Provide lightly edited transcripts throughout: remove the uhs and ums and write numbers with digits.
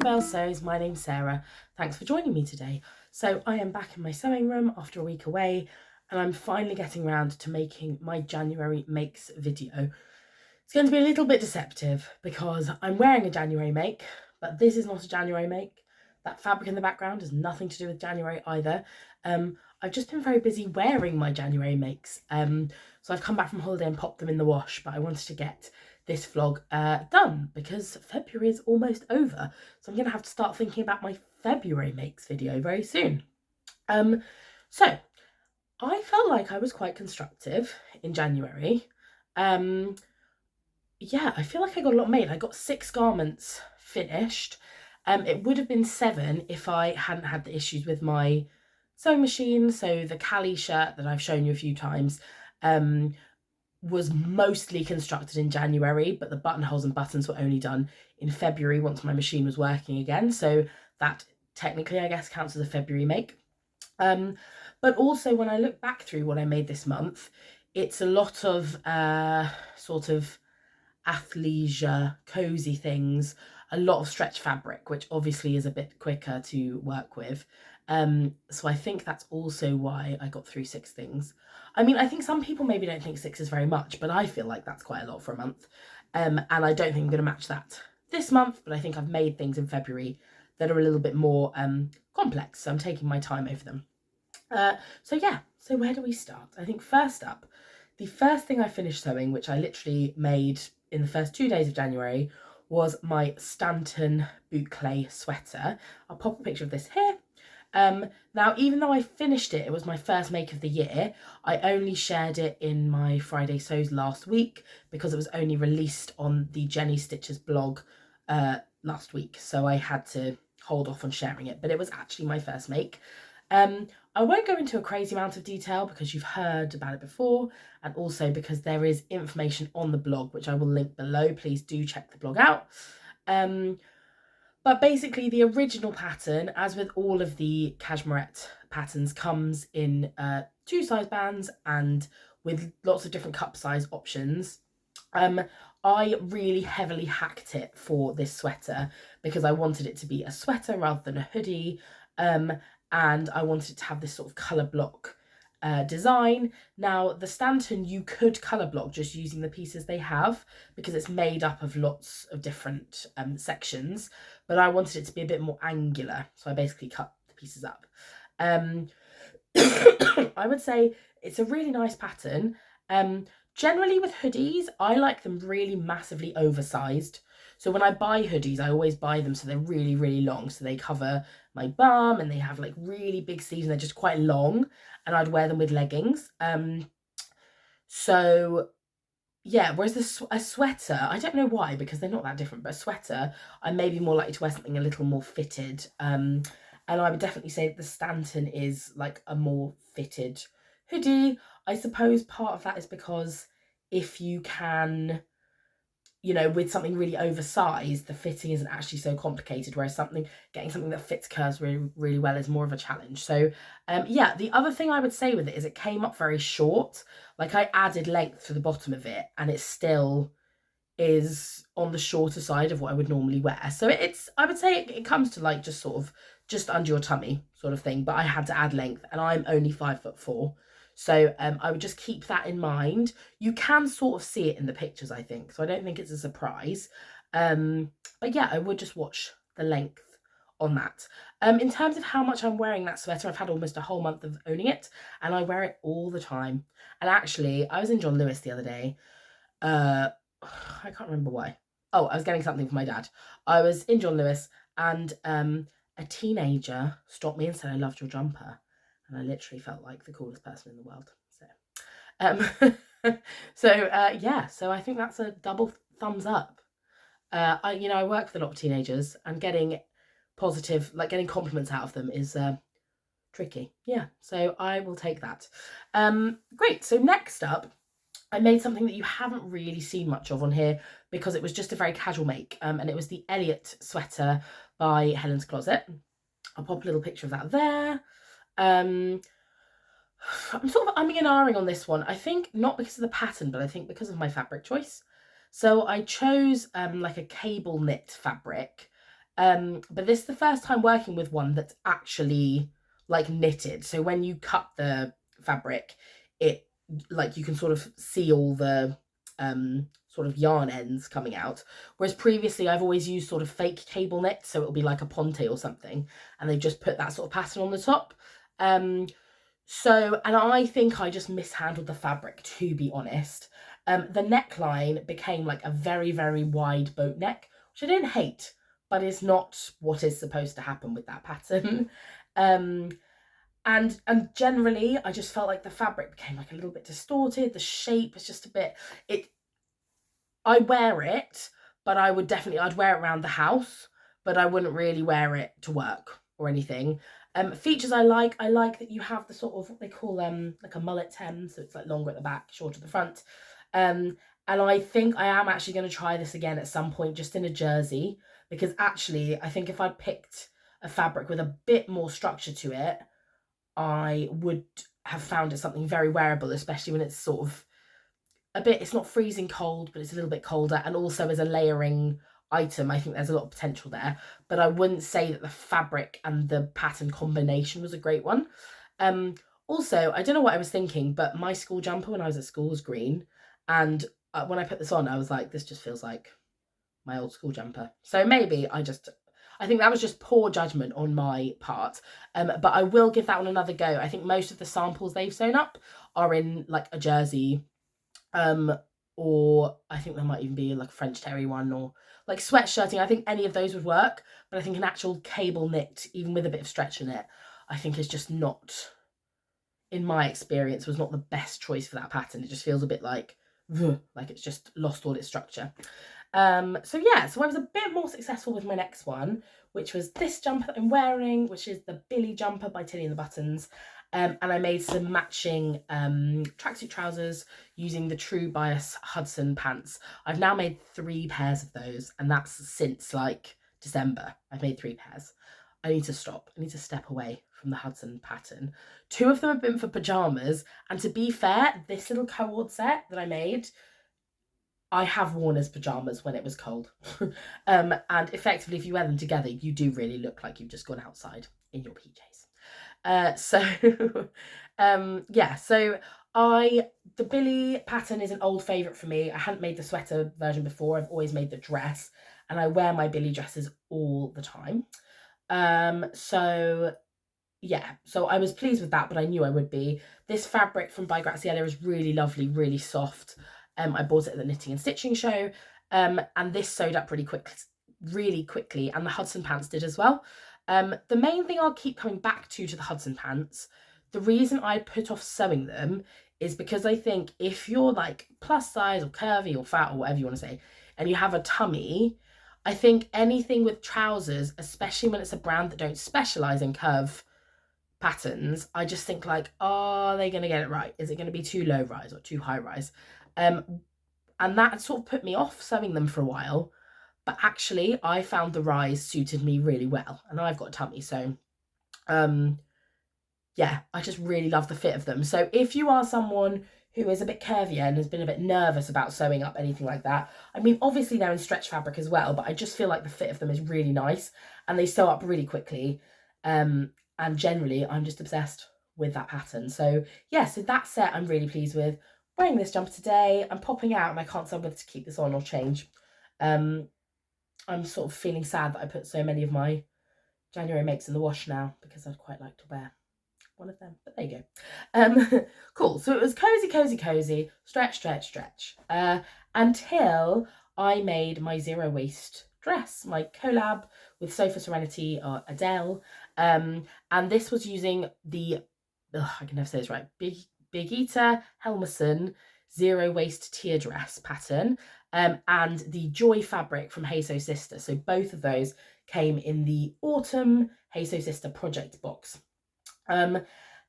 Belle Sews, my name's Sarah. Thanks for joining me today. So I am back in my sewing room after a week away, and I'm finally getting around to making my January makes video. It's going to be a little bit deceptive because I'm wearing a January make, but this is not a January make. That fabric in the background has nothing to do with January either. I've just been very busy wearing my January makes. So I've come back from holiday and popped them in the wash, but I wanted to get this vlog done because February is almost over. So I'm going to have to start thinking about my February makes video very soon. So I felt like I was quite constructive in January. Yeah, I feel like I got a lot made. I got 6 garments finished. It would have been 7 if I hadn't had the issues with my sewing machine. So the Cali shirt that I've shown you a few times was mostly constructed in January, but the buttonholes and buttons were only done in February once my machine was working again. So that technically, I guess, counts as a February make. But also when I look back through what I made this month, it's a lot of sort of athleisure, cozy things, a lot of stretch fabric, which obviously is a bit quicker to work with. So I think that's also why I got through 6 things. I mean, I think some people maybe don't think 6 is very much, but I feel like that's quite a lot for a month. And I don't think I'm going to match that this month, but I think I've made things in February that are a little bit more complex. So I'm taking my time over them. So where do we start? I think first up, the first thing I finished sewing, which I literally made in the first 2 days of January, was my Stanton boucle sweater. I'll pop a picture of this here. Now, even though I finished it, it was my first make of the year, I only shared it in my Friday Sews last week because it was only released on the Jenny Stitches blog last week. So I had to hold off on sharing it, but it was actually my first make. I won't go into a crazy amount of detail because you've heard about it before, and also because there is information on the blog, which I will link below. Please do check the blog out. But basically the original pattern, as with all of the cashmerette patterns, comes in 2 size bands and with lots of different cup size options. I really heavily hacked it for this sweater because I wanted it to be a sweater rather than a hoodie. And I wanted it to have this sort of colour block design. Now, the Stanton, you could colour block just using the pieces they have because it's made up of lots of different sections, but I wanted it to be a bit more angular, so I basically cut the pieces up. I would say it's a really nice pattern. Generally with hoodies, I like them really massively oversized. So when I buy hoodies, I always buy them so they're really, really long. So they cover my bum and they have like really big sleeves and they're just quite long. And I'd wear them with leggings. So yeah, whereas a sweater, I don't know why, because they're not that different, but a sweater, I may be more likely to wear something a little more fitted. And I would definitely say that the Stanton is like a more fitted hoodie. I suppose part of that is because if you can, you know, with something really oversized, the fitting isn't actually so complicated, whereas getting something that fits curves really, really well is more of a challenge. So yeah, the other thing I would say with it is it came up very short. Like I added length to the bottom of it and it still is on the shorter side of what I would normally wear. So I would say it comes to like just sort of just under your tummy sort of thing, but I had to add length and I'm only 5'4". So I would just keep that in mind. You can sort of see it in the pictures, I think. So I don't think it's a surprise. But yeah, I would just watch the length on that. In terms of how much I'm wearing that sweater, I've had almost a whole month of owning it and I wear it all the time. And actually, I was in John Lewis the other day. I can't remember why. Oh, I was getting something for my dad. I was in John Lewis and a teenager stopped me and said, "I loved your jumper." And I literally felt like the coolest person in the world. So, yeah, so I think that's a double thumbs up. I work with a lot of teenagers and getting getting compliments out of them is tricky. Yeah, so I will take that. Great, so next up, I made something that you haven't really seen much of on here because it was just a very casual make, and it was the Elliot Sweater by Helen's Closet. I'll pop a little picture of that there. I'm sort of umming and ahhing on this one. I think not because of the pattern, but I think because of my fabric choice. So I chose like a cable knit fabric But this is the first time working with one that's actually like knitted. So when you cut the fabric, it like you can sort of see all the sort of yarn ends coming out. Whereas previously I've always used sort of fake cable knit, so it'll be like a ponte or something, and they just put that sort of pattern on the top. So, and I think I just mishandled the fabric, to be honest. The neckline became like a very, very wide boat neck, which I didn't hate, but is not what is supposed to happen with that pattern. um, and generally, I just felt like the fabric became like a little bit distorted. The shape was just a bit. It. I wear it, but I'd wear it around the house, but I wouldn't really wear it to work or anything. Features I like that you have the sort of what they call like a mullet hem, so it's like longer at the back, shorter at the front. And I think I am actually going to try this again at some point, just in a jersey, because actually I think if I'd picked a fabric with a bit more structure to it, I would have found it something very wearable, especially when it's sort of a bit, it's not freezing cold, but it's a little bit colder. And also as a layering item, I think there's a lot of potential there. But I wouldn't say that the fabric and the pattern combination was a great one. Also, I don't know what I was thinking, but my school jumper when I was at school was green. And when I put this on, I was like, this just feels like my old school jumper. So maybe I think that was just poor judgment on my part. But I will give that one another go. I think most of the samples they've sewn up are in like a jersey, or I think there might even be like a French terry one, or like sweatshirting. I think any of those would work, but I think an actual cable knit, even with a bit of stretch in it, I think is just not, in my experience, was not the best choice for that pattern. It just feels a bit like it's just lost all its structure. So yeah, so I was a bit more successful with my next one, which was this jumper that I'm wearing, which is the Billy jumper by Tilly and the Buttons. And I made some matching tracksuit trousers using the True Bias Hudson pants. I've now made 3 pairs of those, and that's since like December. I've made 3 pairs. I need to stop. I need to step away from the Hudson pattern. 2 of them have been for pajamas, and to be fair, this little cord set that I made, I have worn as pajamas when it was cold. And effectively, if you wear them together, you do really look like you've just gone outside in your PJs. Yeah, so the Billy pattern is an old favourite for me. I hadn't made the sweater version before. I've always made the dress, and I wear my Billy dresses all the time. So yeah, so I was pleased with that, but I knew I would be. This fabric from By Graziella is really lovely, really soft. I bought it at the Knitting and Stitching show, and this sewed up really quickly, and the Hudson pants did as well. The main thing I'll keep coming back to the Hudson pants, the reason I put off sewing them is because I think if you're like plus size or curvy or fat or whatever you want to say, and you have a tummy, I think anything with trousers, especially when it's a brand that don't specialize in curve patterns, I just think like, are they going to get it right? Is it going to be too low rise or too high rise? And that sort of put me off sewing them for a while. But actually, I found the rise suited me really well, and I've got a tummy, so yeah, I just really love the fit of them. So if you are someone who is a bit curvier and has been a bit nervous about sewing up anything like that, I mean, obviously they're in stretch fabric as well, but I just feel like the fit of them is really nice, and they sew up really quickly. And generally, I'm just obsessed with that pattern. So yeah, so that set I'm really pleased with. Wearing this jumper today, I'm popping out, and I can't decide whether to keep this on or change. I'm sort of feeling sad that I put so many of my January makes in the wash now, because I'd quite like to wear one of them, but there you go. Cool, so it was cozy, stretch, until I made my zero waist dress, my collab with Sofa Serenity or Adele, and this was using the, I can never say this right, Birgitta Helmerson zero waist tier dress pattern, and the Joy fabric from Hey Sew Sister. So both of those came in the autumn Hey Sew Sister project box. And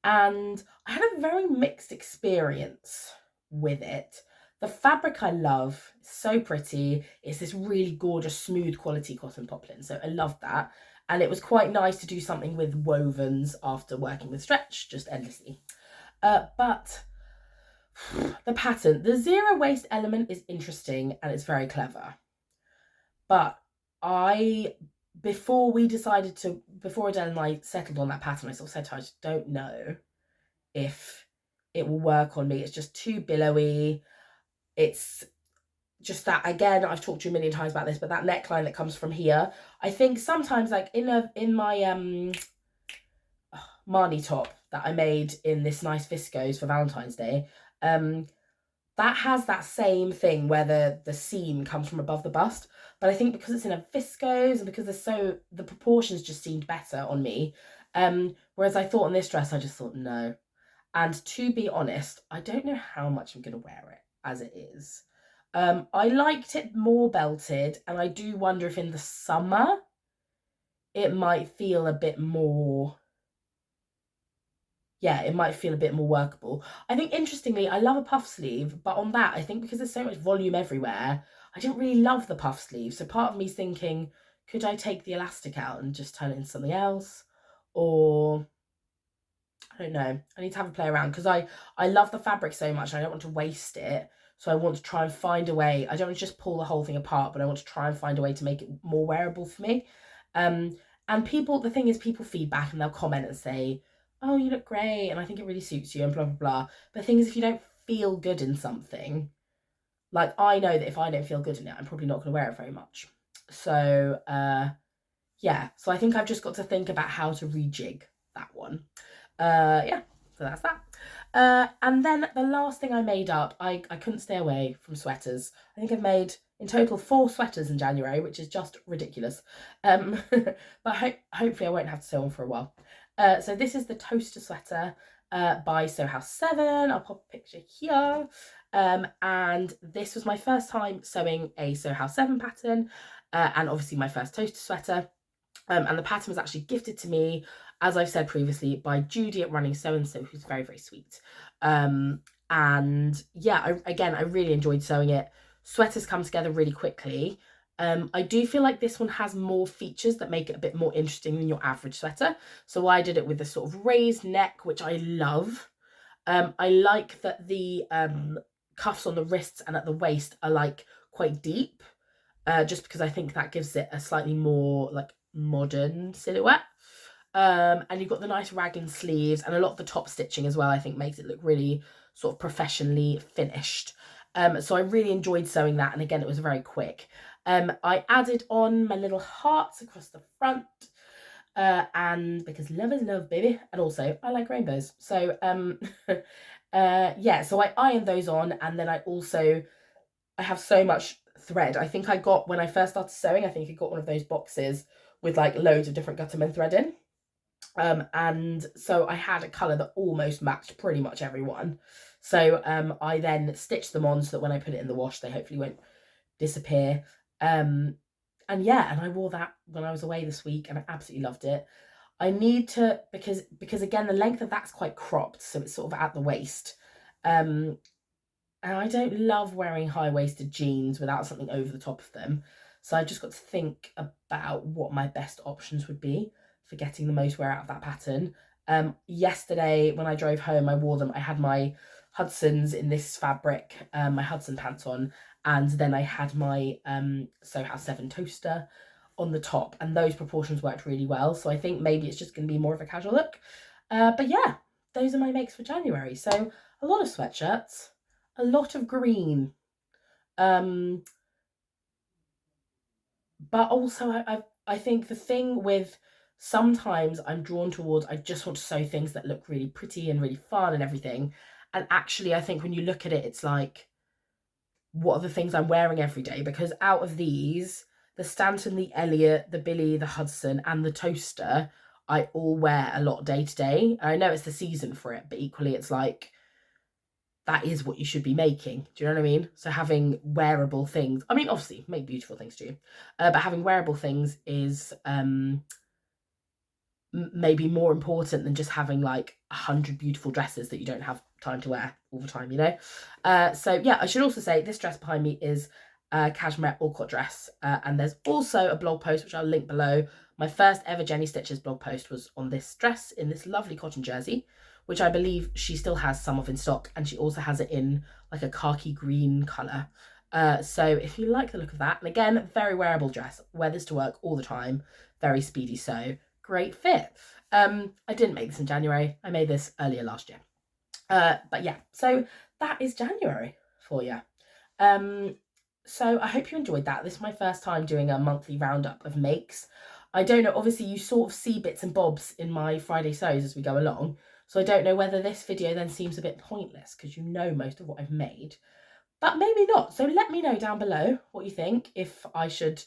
I had a very mixed experience with it. The fabric I love, so pretty. It's this really gorgeous, smooth quality cotton poplin. So I love that. And it was quite nice to do something with wovens after working with stretch, just endlessly. But the pattern, the zero waist element is interesting and it's very clever. But I before Adele and I settled on that pattern, I sort of said to her, I just don't know if it will work on me. It's just too billowy. It's just that, again, I've talked to you a million times about this, but that neckline that comes from here, I think sometimes, like in my Marnie top that I made in this nice viscose for Valentine's Day, that has that same thing where the seam comes from above the bust. But I think because it's in a viscose and because the proportions just seemed better on me. Whereas I thought on this dress, I just thought no. And to be honest, I don't know how much I'm going to wear it as it is. I liked it more belted, and I do wonder if in the summer it might feel a bit more, it might feel a bit more workable. I think, interestingly, I love a puff sleeve, but on that, I think because there's so much volume everywhere, I didn't really love the puff sleeve. So part of me's thinking, could I take the elastic out and just turn it into something else? Or, I don't know. I need to have a play around because I love the fabric so much. I don't want to waste it. So I want to try and find a way. I don't want to just pull the whole thing apart, but I want to try and find a way to make it more wearable for me. And the thing is, people feedback and they'll comment and say, oh, you look great, and I think it really suits you, and blah, blah, blah. But the thing is, if you don't feel good in something, like, I know that if I don't feel good in it, I'm probably not going to wear it very much. So, so I think I've just got to think about how to rejig that one. So that's that. And then the last thing I made up, I couldn't stay away from sweaters. I think I've made in total 4 sweaters in January, which is just ridiculous. But hopefully I won't have to sew on for a while. So this is the toaster sweater by Sew House 7. I'll pop a picture here. And this was my first time sewing a Sew House 7 pattern, and obviously my first toaster sweater. And the pattern was actually gifted to me, as I've said previously, by Judy at Running So and So, who's very, very sweet. And yeah, I really enjoyed sewing it. Sweaters come together really quickly. I do feel like this one has more features that make it a bit more interesting than your average sweater. So I did it with a sort of raised neck, which I love. I like that the cuffs on the wrists and at the waist are like quite deep, just because I think that gives it a slightly more like modern silhouette. And you've got the nice raglan sleeves, and a lot of the top stitching as well, I think, makes it look really sort of professionally finished. So I really enjoyed sewing that, and again, it was very quick. I added on my little hearts across the front, and because love is love, baby, and also I like rainbows. So so I ironed those on, and then I have so much thread. I think I got, when I first started sewing, I think I got one of those boxes with like loads of different Gutterman thread in. And so I had a colour that almost matched pretty much everyone. So I then stitched them on so that when I put it in the wash, they hopefully won't disappear. And I wore that when I was away this week, and I absolutely loved it. I need to, because again, the length of that's quite cropped, so it's sort of at the waist. And I don't love wearing high-waisted jeans without something over the top of them. So I just got to think about what my best options would be for getting the most wear out of that pattern. Yesterday, when I drove home, I wore them. I had my Hudson's in this fabric, my Hudson pants on, and then I had my Sew House 7 toaster on the top, and those proportions worked really well. So I think maybe it's just going to be more of a casual look. But yeah, those are my makes for January. So a lot of sweatshirts, a lot of green. But also I think the thing with, sometimes I'm drawn towards, I just want to sew things that look really pretty and really fun and everything. And actually, I think when you look at it, it's like, what are the things I'm wearing every day? Because out of these, the Stanton, the Elliot, the Billy, the Hudson, and the toaster, I all wear a lot day to day. I know it's the season for it, but equally it's like, that is what you should be making. Do you know what I mean? So having wearable things, I mean, obviously make beautiful things too, but having wearable things is maybe more important than just having like 100 beautiful dresses that you don't have time to wear all the time, you know? So yeah, I should also say this dress behind me is a cashmere Alcott dress, and there's also a blog post which I'll link below. My first ever Jenny Stitches blog post was on this dress in this lovely cotton jersey, which I believe she still has some of in stock, and she also has it in like a khaki green colour. So if you like the look of that, and again, very wearable dress, wear this to work all the time, very speedy sew, great fit. I didn't make this in January, I made this earlier last year. But yeah, so that is January for you. So I hope you enjoyed that. This is my first time doing a monthly roundup of makes. I don't know, obviously you sort of see bits and bobs in my Friday sews as we go along. So I don't know whether this video then seems a bit pointless because you know most of what I've made, but maybe not. So let me know down below what you think, if I should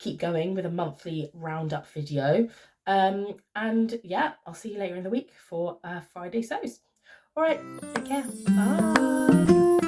keep going with a monthly roundup video. And yeah, I'll see you later in the week for Friday sews. All right, take care. Bye.